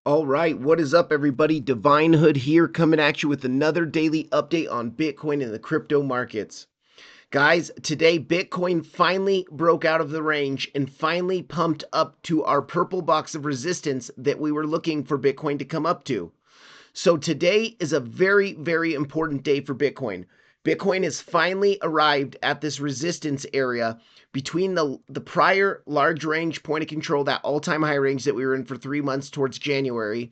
All right, what is up, everybody? Divine Hood here, coming at you with another daily update on Bitcoin and the crypto markets. Guys, today Bitcoin finally broke out of the range and finally pumped up to our purple box of resistance that we were looking for Bitcoin to come up to. So today is a very, very important day for Bitcoin. Bitcoin has finally arrived at this resistance area between the prior large range point of control, that all-time high range that we were in for 3 months towards January.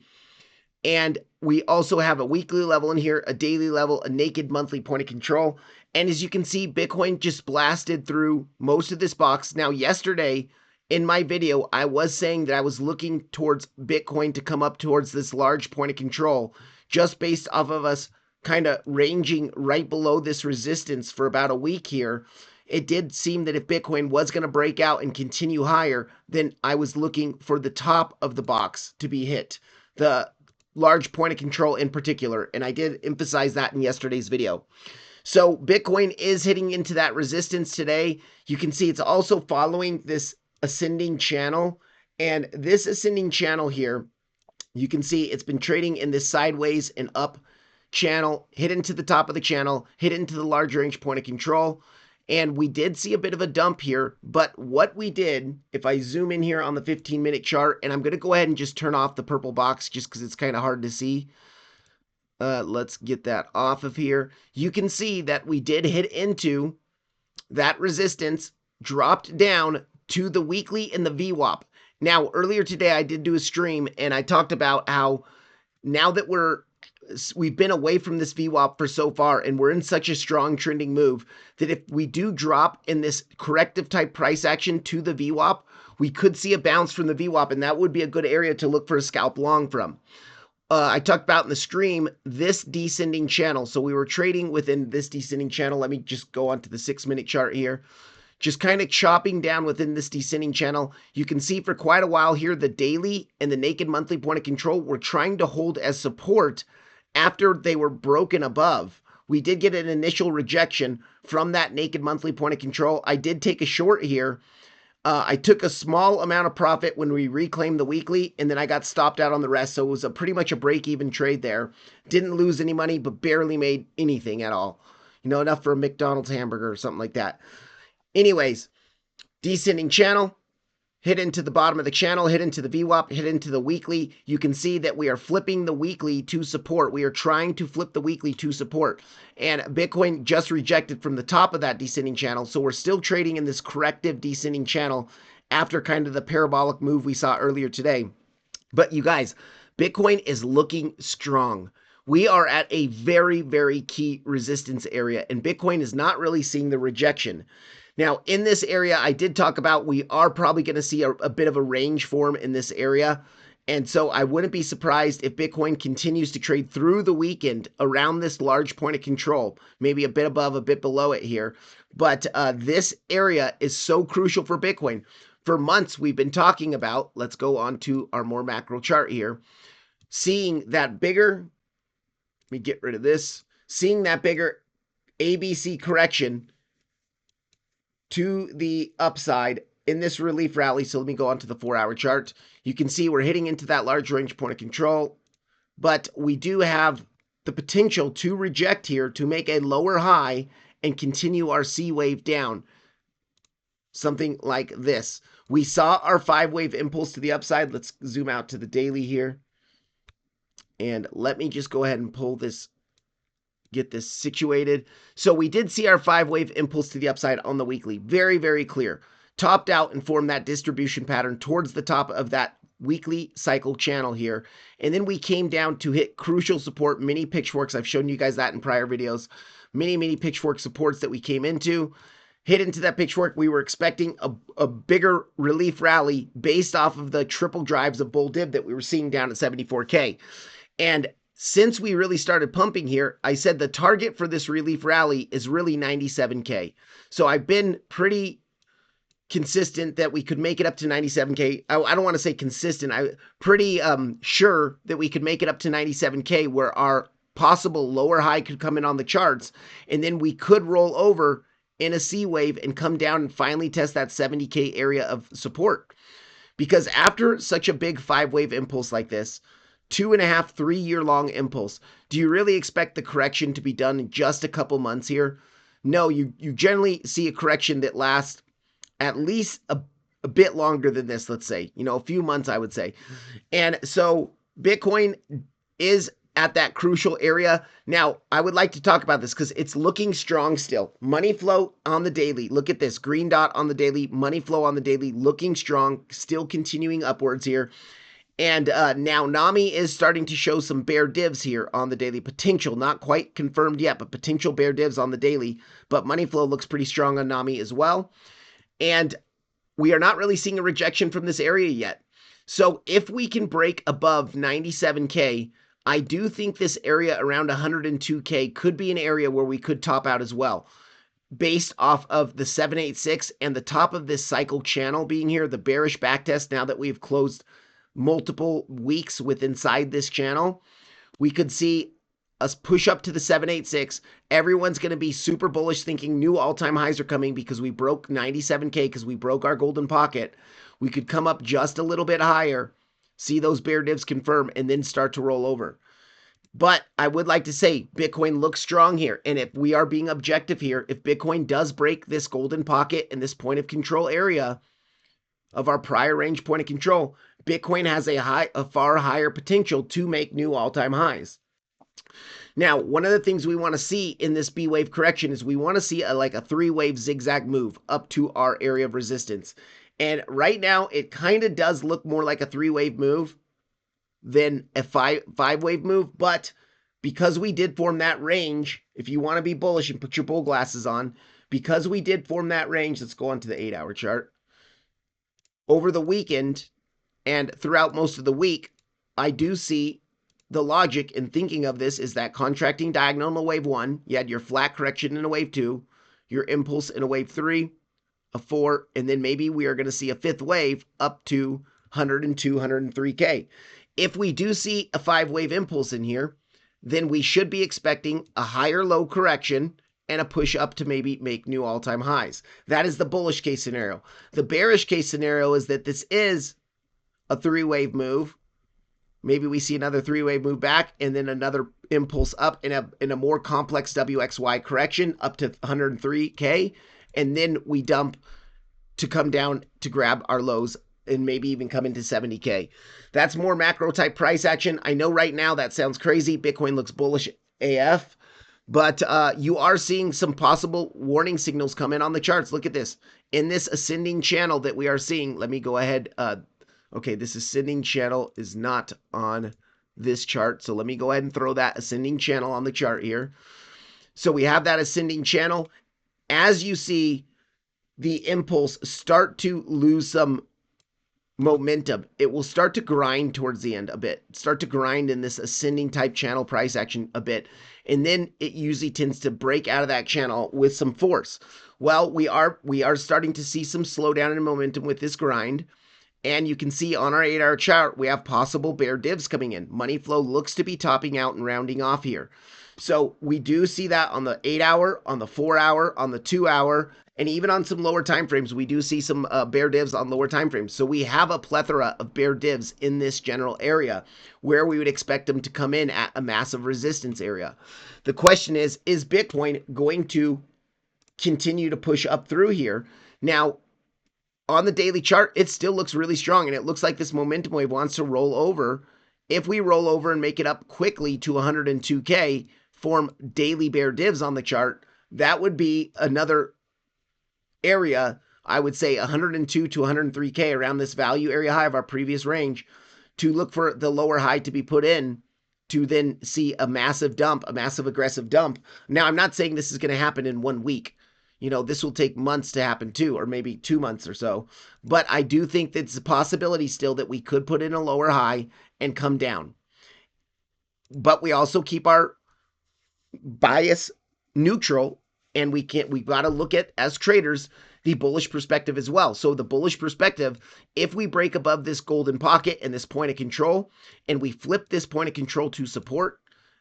And we also have a weekly level in here, a daily level, a naked monthly point of control. And as you can see, Bitcoin just blasted through most of this box. Now, yesterday in my video, I was saying that I was looking towards Bitcoin to come up towards this large point of control, just based off of us kind of ranging right below this resistance for about a week here. It did seem that if Bitcoin was going to break out and continue higher, then I was looking for the top of the box to be hit. The large point of control in particular, and I did emphasize that in yesterday's video. So Bitcoin is hitting into that resistance today. You can see it's also following this ascending channel, and this ascending channel here, you can see it's been trading in this sideways and up channel, hit into the top of the channel, hit into the large range point of control. And we did see a bit of a dump here, but what we did, if I zoom in here on the 15-minute chart, and I'm going to go ahead and just turn off the purple box just because it's kind of hard to see. Let's get that off of here. You can see that we did hit into that resistance, dropped down to the weekly and the VWAP. Now, earlier today, I did do a stream, and I talked about how now that we've been away from this VWAP for so far, and we're in such a strong trending move that if we do drop in this corrective type price action to the VWAP, we could see a bounce from the VWAP, and that would be a good area to look for a scalp long from. I talked about in the stream this descending channel. So we were trading within this descending channel. Let me just go onto the 6-minute chart here. Just kind of chopping down within this descending channel. You can see for quite a while here, the daily and the naked monthly point of control were trying to hold as support after they were broken above. We did get an initial rejection from that naked monthly point of control. I did take a short here. I took a small amount of profit when we reclaimed the weekly, and then I got stopped out on the rest. So it was pretty much a break-even trade there. Didn't lose any money, but barely made anything at all. You know, enough for a McDonald's hamburger or something like that. Anyways, descending channel, hit into the bottom of the channel, hit into the VWAP, hit into the weekly. You can see that we are flipping the weekly to support. We are trying to flip the weekly to support. And Bitcoin just rejected from the top of that descending channel. So we're still trading in this corrective descending channel after kind of the parabolic move we saw earlier today. But you guys, Bitcoin is looking strong. We are at a very, very key resistance area, and Bitcoin is not really seeing the rejection. Now, in this area, I did talk about we are probably going to see a bit of a range form in this area. And so I wouldn't be surprised if Bitcoin continues to trade through the weekend around this large point of control, maybe a bit above, a bit below it here. But this area is so crucial for Bitcoin. For months, we've been talking about, let's go on to our more macro chart here, seeing that bigger, let me get rid of this, seeing that bigger ABC correction to the upside in this relief rally. So let me go on to the 4-hour chart. You can see we're hitting into that large range point of control, but we do have the potential to reject here to make a lower high and continue our C wave down. Something like this. We saw our 5-wave impulse to the upside. Let's zoom out to the daily here. And let me just go ahead and pull this, get this situated. So we did see our 5-wave impulse to the upside on the weekly. Very, very clear. Topped out and formed that distribution pattern towards the top of that weekly cycle channel here. And then we came down to hit crucial support, mini pitchforks. I've shown you guys that in prior videos. Mini pitchfork supports that we came into. Hit into that pitchfork. We were expecting a bigger relief rally based off of the triple drives of bull dip that we were seeing down at 74K. And since we really started pumping here, I said the target for this relief rally is really 97K. So I've been pretty consistent that we could make it up to 97K. I don't want to say consistent. I'm pretty sure that we could make it up to 97K, where our possible lower high could come in on the charts, and then we could roll over in a C wave and come down and finally test that 70K area of support. Because after such a big 5-wave impulse like this, 2.5, 3 year long impulse. Do you really expect the correction to be done in just a couple months here? No, you generally see a correction that lasts at least a bit longer than this, let's say, a few months, I would say. And so Bitcoin is at that crucial area. Now, I would like to talk about this because it's looking strong still. Money flow on the daily. Look at this green dot on the daily, money flow on the daily, looking strong, still continuing upwards here. And now NAMI is starting to show some bear divs here on the daily potential. Not quite confirmed yet, but potential bear divs on the daily. But money flow looks pretty strong on NAMI as well. And we are not really seeing a rejection from this area yet. So if we can break above 97K, I do think this area around 102K could be an area where we could top out as well, based off of the 786 and the top of this cycle channel being here, the bearish backtest. Now that we've closed multiple weeks with inside this channel, we could see us push up to the 786. Everyone's going to be super bullish, thinking new all-time highs are coming because we broke 97K, because we broke our golden pocket. We could come up just a little bit higher, see those bear divs confirm, and then start to roll over. But I would like to say Bitcoin looks strong here. And if we are being objective here, if Bitcoin does break this golden pocket and this point of control area of our prior range point of control, Bitcoin has a far higher potential to make new all-time highs. Now, one of the things we want to see in this B wave correction is we want to see like a 3-wave zigzag move up to our area of resistance. And right now, it kind of does look more like a 3-wave move than a 5-wave move. But because we did form that range, if you want to be bullish and put your bull glasses on, because we did form that range, let's go on to the 8-hour chart. Over the weekend and throughout most of the week, I do see the logic in thinking of this is that contracting diagonal in a wave 1, you had your flat correction in a wave 2, your impulse in a wave 3, a 4, and then maybe we are going to see a 5th wave up to 102, 103K. If we do see a 5-wave impulse in here, then we should be expecting a higher low correction and a push up to maybe make new all-time highs. That is the bullish case scenario. The bearish case scenario is that this is a 3-wave move. Maybe we see another 3-wave move back and then another impulse up in a more complex WXY correction up to 103K. And then we dump to come down to grab our lows and maybe even come into 70K. That's more macro type price action. I know right now that sounds crazy. Bitcoin looks bullish AF. But you are seeing some possible warning signals come in on the charts. Look at this. In this ascending channel that we are seeing, let me go ahead. Okay, this ascending channel is not on this chart. So let me go ahead and throw that ascending channel on the chart here. So we have that ascending channel. As you see the impulse start to lose some momentum, it will start to grind towards the end a bit, start to grind in this ascending type channel price action a bit. And then it usually tends to break out of that channel with some force. Well, we are starting to see some slowdown in momentum with this grind. And you can see on our 8-hour chart, we have possible bear divs coming in. Money flow looks to be topping out and rounding off here. So we do see that on the 8-hour, on the 4-hour, on the 2-hour, and even on some lower time frames, we do see some bear divs on lower time frames. So we have a plethora of bear divs in this general area where we would expect them to come in at a massive resistance area. The question is Bitcoin going to continue to push up through here? Now, on the daily chart, it still looks really strong, and it looks like this momentum wave wants to roll over. If we roll over and make it up quickly to 102K, form daily bear divs on the chart, that would be another area, I would say 102 to 103K around this value area high of our previous range, to look for the lower high to be put in to then see a massive dump, a massive aggressive dump. Now, I'm not saying this is going to happen in 1 week. This will take months to happen too, or maybe 2 months or so. But I do think that it's a possibility still that we could put in a lower high and come down. But we also keep our bias neutral, and we've got to look at, as traders, the bullish perspective as well. So the bullish perspective, if we break above this golden pocket and this point of control, and we flip this point of control to support,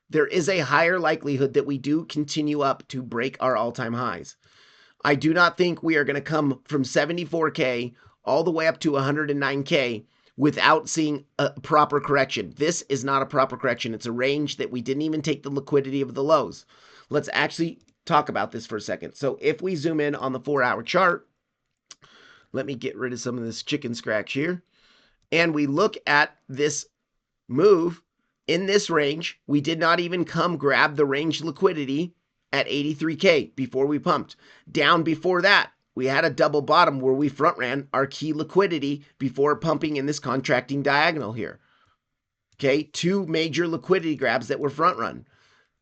there is a higher likelihood that we do continue up to break our all-time highs. I do not think we are going to come from 74K all the way up to 109K without seeing a proper correction. This is not a proper correction. It's a range that we didn't even take the liquidity of the lows. Let's actually talk about this for a second. So if we zoom in on the 4-hour chart, let me get rid of some of this chicken scratch here. And we look at this move in this range. We did not even come grab the range liquidity at 83K before we pumped. Down before that, we had a double bottom where we front ran our key liquidity before pumping in this contracting diagonal here. Okay, 2 major liquidity grabs that were front run.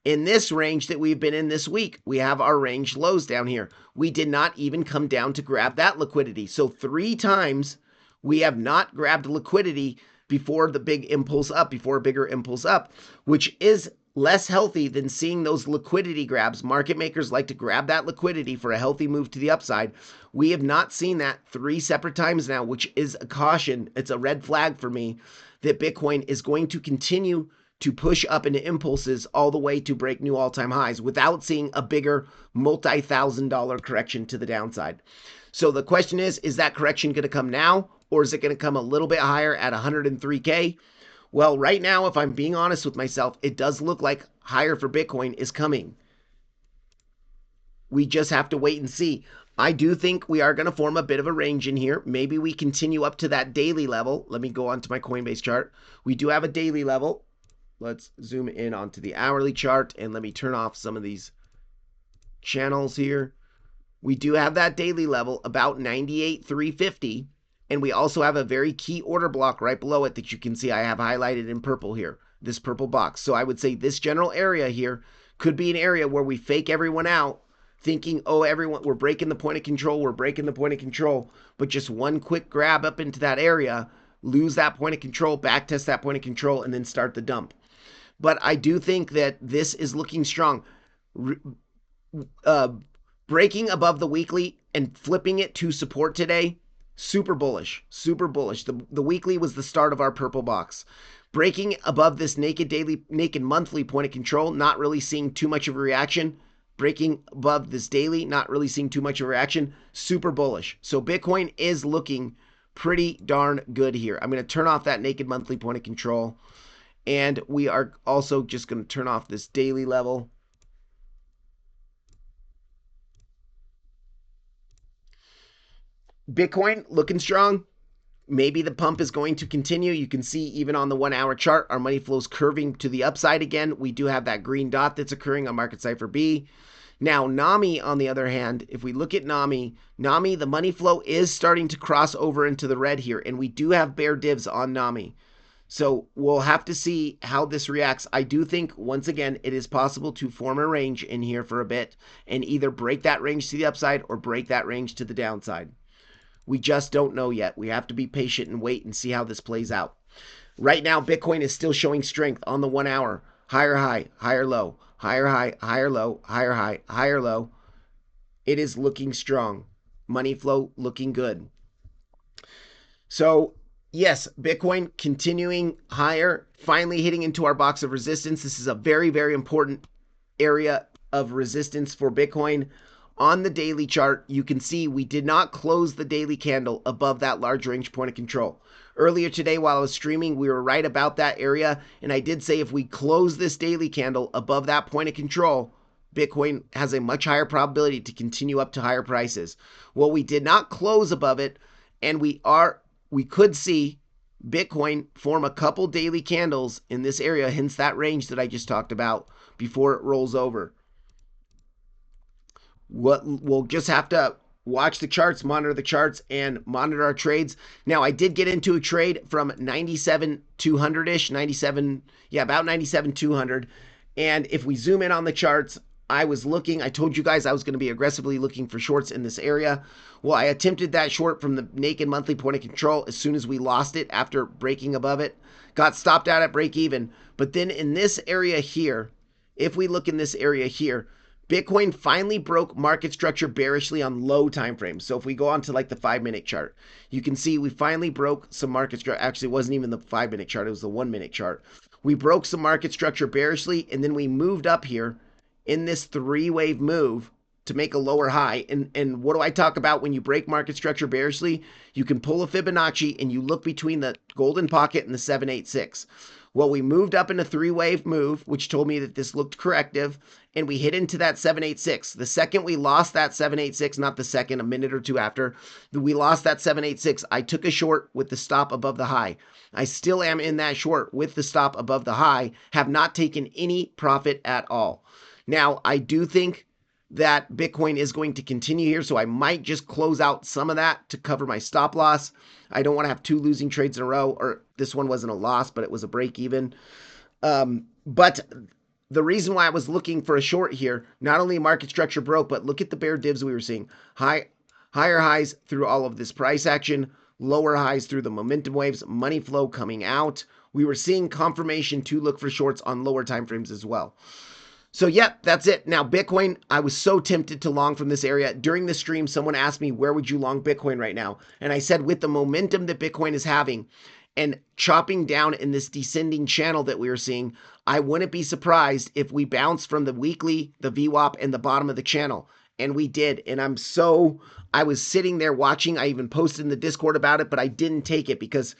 In this range that we've been in this week, we have our range lows down here. We did not even come down to grab that liquidity. So 3 times we have not grabbed liquidity before the big impulse up, before a bigger impulse up, which is less healthy than seeing those liquidity grabs. Market makers like to grab that liquidity for a healthy move to the upside. We have not seen that 3 separate times now, which is a caution. It's a red flag for me that Bitcoin is going to continue to push up into impulses all the way to break new all-time highs without seeing a bigger multi-$1,000 correction to the downside. So the question is that correction going to come now, or is it going to come a little bit higher at 103K? Well, right now, if I'm being honest with myself, it does look like higher for Bitcoin is coming. We just have to wait and see. I do think we are going to form a bit of a range in here. Maybe we continue up to that daily level. Let me go on to my Coinbase chart. We do have a daily level. Let's zoom in onto the hourly chart and let me turn off some of these channels here. We do have that daily level about 98,350, and we also have a very key order block right below it that you can see I have highlighted in purple here, this purple box. So I would say this general area here could be an area where we fake everyone out, thinking, oh, everyone, we're breaking the point of control, but just one quick grab up into that area, lose that point of control, back test that point of control, and then start the dump. But I do think that this is looking strong. Breaking above the weekly and flipping it to support today, super bullish, super bullish. The weekly was the start of our purple box. Breaking above this naked monthly point of control, not really seeing too much of a reaction. Breaking above this daily, not really seeing too much of a reaction, super bullish. So Bitcoin is looking pretty darn good here. I'm going to turn off that naked monthly point of control. And we are also just going to turn off this daily level. Bitcoin looking strong. Maybe the pump is going to continue. You can see even on the 1-hour chart, our money flows curving to the upside again. We do have that green dot that's occurring on Market Cipher B. Now, NAMI, on the other hand, if we look at NAMI, the money flow is starting to cross over into the red here, and we do have bear divs on NAMI. So we'll have to see how this reacts. I do think, once again, it is possible to form a range in here for a bit and either break that range to the upside or break that range to the downside. We just don't know yet. We have to be patient and wait and see how this plays out. Right now, Bitcoin is still showing strength on the 1-hour. Higher high, higher low, higher high, higher low, higher high, higher low. It is looking strong. Money flow looking good. So yes, Bitcoin continuing higher, finally hitting into our box of resistance. This is a very, very important area of resistance for Bitcoin. On the daily chart, you can see we did not close the daily candle above that large range point of control. Earlier today, while I was streaming, we were right about that area, and I did say if we close this daily candle above that point of control, Bitcoin has a much higher probability to continue up to higher prices. Well, we did not close above it, and we could see Bitcoin form a couple daily candles in this area, hence that range that I just talked about, before it rolls over. We'll just have to watch the charts, monitor the charts, and monitor our trades. Now, I did get into a trade from 97,200-ish, about 97,200. And if we zoom in on the charts, I told you guys I was going to be aggressively looking for shorts in this area. Well, I attempted that short from the naked monthly point of control as soon as we lost it after breaking above it. Got stopped out at break even. But then in this area here, if we look in this area here, Bitcoin finally broke market structure bearishly on low time frames. So if we go on to like the 5-minute chart, you can see we finally broke some market structure. Actually, it wasn't even the 5-minute chart. It was the 1-minute chart. We broke some market structure bearishly, and then we moved up here in this 3-wave move to make a lower high. And what do I talk about when you break market structure bearishly? You can pull a Fibonacci and you look between the golden pocket and the 786. Well, we moved up in a three-wave move, which told me that this looked corrective, and we hit into that 786. The second we lost that 786, not the second, a minute or two after, we lost that 786. I took a short with the stop above the high. I still am in that short with the stop above the high, have not taken any profit at all. Now, I do think that Bitcoin is going to continue here, so I might just close out some of that to cover my stop loss. I don't want to have two losing trades in a row, or this one wasn't a loss, but it was a break even. But the reason why I was looking for a short here, not only market structure broke, but look at the bear divs we were seeing. Higher highs through all of this price action, lower highs through the momentum waves, money flow coming out. We were seeing confirmation to look for shorts on lower time frames as well. So, yeah, that's it. Now, Bitcoin, I was so tempted to long from this area. During the stream, someone asked me, where would you long Bitcoin right now? And I said, with the momentum that Bitcoin is having and chopping down in this descending channel that we are seeing, I wouldn't be surprised if we bounce from the weekly, the VWAP, and the bottom of the channel. And we did. And I was sitting there watching. I even posted in the Discord about it, but I didn't take it because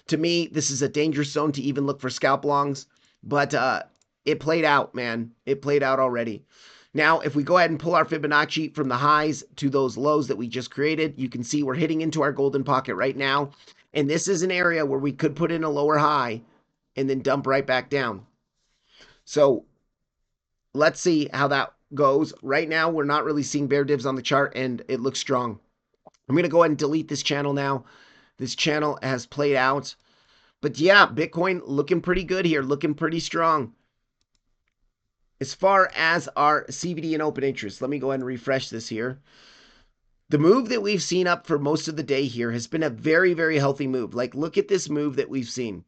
to me, this is a dangerous zone to even look for scalp longs. But, it played out, man. It played out already. Now, if we go ahead and pull our Fibonacci from the highs to those lows that we just created, you can see we're hitting into our golden pocket right now. And this is an area where we could put in a lower high and then dump right back down. So let's see how that goes. Right now, we're not really seeing bear divs on the chart, and it looks strong. I'm going to go ahead and delete this channel now. This channel has played out. But yeah, Bitcoin looking pretty good here, looking pretty strong. As far as our CVD and open interest, let me go ahead and refresh this here. The move that we've seen up for most of the day here has been a very, very healthy move. Like, look at this move that we've seen.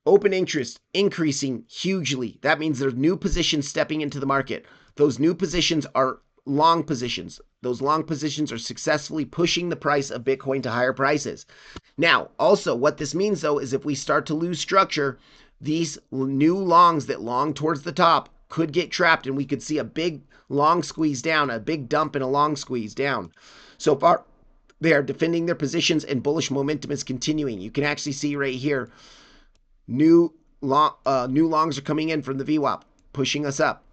Open interest increasing hugely. That means there's new positions stepping into the market. Those new positions are long positions. Those long positions are successfully pushing the price of Bitcoin to higher prices. Now, also what this means though is if we start to lose structure, these new longs that long towards the top could get trapped and we could see a big long squeeze down, a big dump and a long squeeze down. So far, they are defending their positions and bullish momentum is continuing. You can actually see right here, new longs are coming in from the VWAP, pushing us up.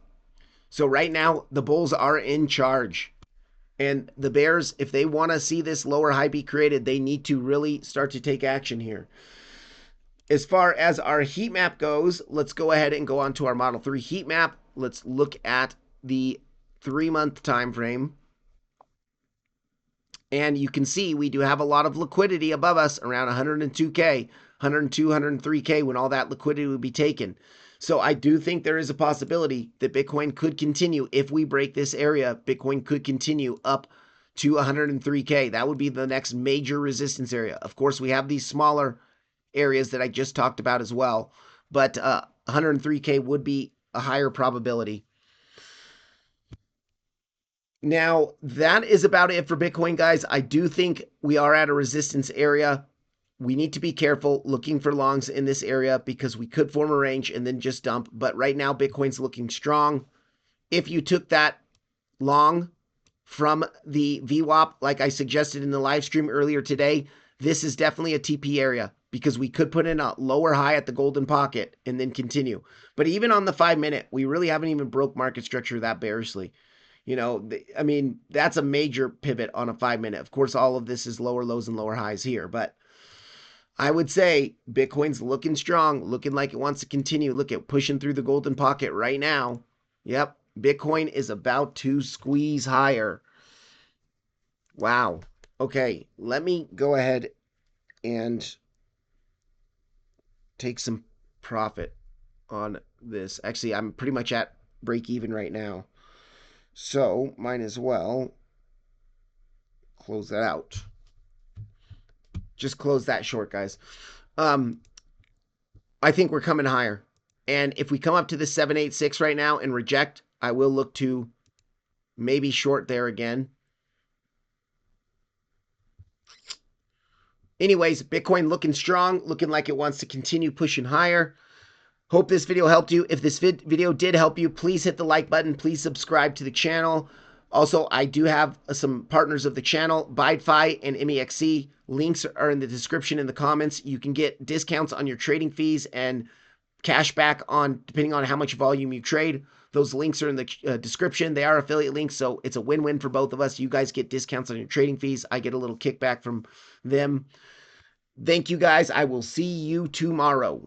So right now, the bulls are in charge. And the bears, if they want to see this lower high be created, they need to really start to take action here. As far as our heat map goes, let's go ahead and go on to our Model 3 heat map. Let's look at the 3-month time frame. And you can see we do have a lot of liquidity above us around 102K, 102, 103K when all that liquidity would be taken. So I do think there is a possibility that Bitcoin could continue. If we break this area, Bitcoin could continue up to 103K. That would be the next major resistance area. Of course, we have these smaller areas that I just talked about as well, but 103K would be a higher probability. Now, that is about it for Bitcoin, guys. I do think we are at a resistance area. We need to be careful looking for longs in this area because we could form a range and then just dump. But right now, Bitcoin's looking strong. If you took that long from the VWAP, like I suggested in the live stream earlier today, this is definitely a TP area because we could put in a lower high at the golden pocket and then continue. But even on the 5-minute, we really haven't even broke market structure that bearishly. You know, I mean, that's a major pivot on a 5-minute. Of course, all of this is lower lows and lower highs here, but I would say Bitcoin's looking strong, looking like it wants to continue. Look at pushing through the golden pocket right now. Yep, Bitcoin is about to squeeze higher. Wow. Okay, let me go ahead and take some profit on this. Actually, I'm pretty much at break even right now. So, might as well close that out. Just close that short, guys. I think we're coming higher. And if we come up to the 786 right now and reject, I will look to maybe short there again. Anyways, Bitcoin looking strong, looking like it wants to continue pushing higher. Hope this video helped you. If this video did help you, please hit the like button. Please subscribe to the channel. Also, I do have some partners of the channel, BYDFI and MEXC. Links are in the description in the comments. You can get discounts on your trading fees and cashback on depending on how much volume you trade. Those links are in the description. They are affiliate links, so it's a win-win for both of us. You guys get discounts on your trading fees. I get a little kickback from them. Thank you guys. I will see you tomorrow.